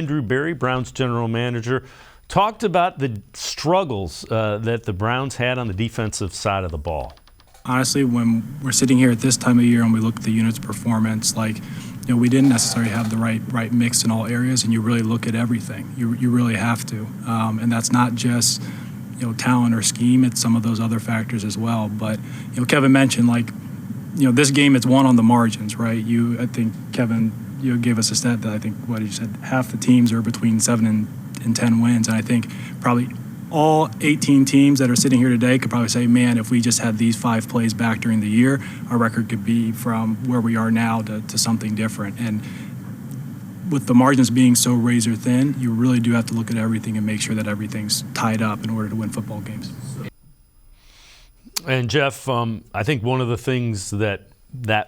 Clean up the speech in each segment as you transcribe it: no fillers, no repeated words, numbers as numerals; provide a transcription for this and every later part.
Andrew Berry, Browns general manager, talked about the struggles that the Browns had on the defensive side of the ball. Honestly, when we're sitting here at this time of year and we look at the unit's performance, we didn't necessarily have the right mix in all areas, and you really look at everything. You really have to, and that's not just talent or scheme. It's some of those other factors as well. But Kevin mentioned this game it's won on the margins, right? I think Kevin gave us a stat that I think what he said half the teams are between 7 and 10 wins, and I think probably all 18 teams that are sitting here today could probably say, man, if we just had these 5 plays back during the year, our record could be from where we are now to something different. And with the margins being so razor thin, you really do have to look at everything and make sure that everything's tied up in order to win football games. And Jeff, I think one of the things that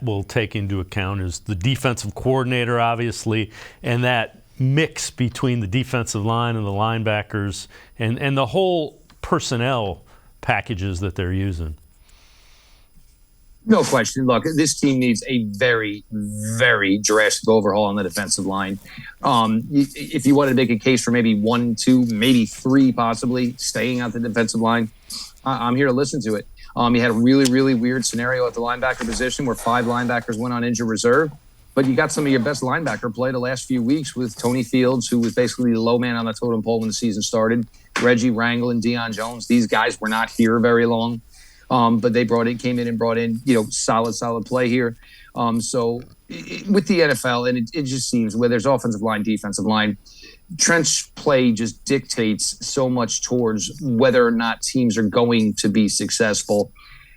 will take into account is the defensive coordinator, obviously, and that mix between the defensive line and the linebackers and the whole personnel packages that they're using. No question. Look, this team needs a very, very drastic overhaul on the defensive line. If you wanted to make a case for maybe 1, 2, maybe 3 possibly staying out the defensive line, I'm here to listen to it. You had a really, really weird scenario at the linebacker position where 5 linebackers went on injured reserve. But you got some of your best linebacker play the last few weeks with Tony Fields, who was basically the low man on the totem pole when the season started. Reggie Rangel and Deion Jones. These guys were not here very long, but they came in and brought in, solid play here. So with the NFL, and it just seems where there's offensive line, defensive line, trench play just dictates so much towards whether or not teams are going to be successful.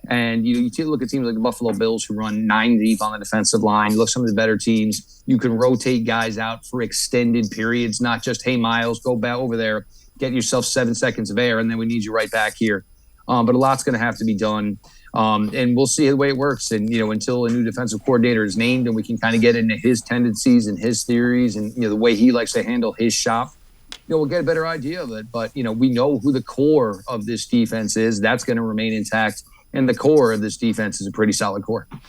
And you look at teams like the Buffalo Bills who run 9 deep on the defensive line. You look at some of the better teams. You can rotate guys out for extended periods, not just, hey, Miles, go back over there, get yourself 7 seconds of air, and then we need you right back here. But a lot's going to have to be done. And we'll see the way it works. And, until a new defensive coordinator is named and we can kind of get into his tendencies and his theories and, the way he likes to handle his shop, we'll get a better idea of it. But, we know who the core of this defense is. That's going to remain intact. And the core of this defense is a pretty solid core.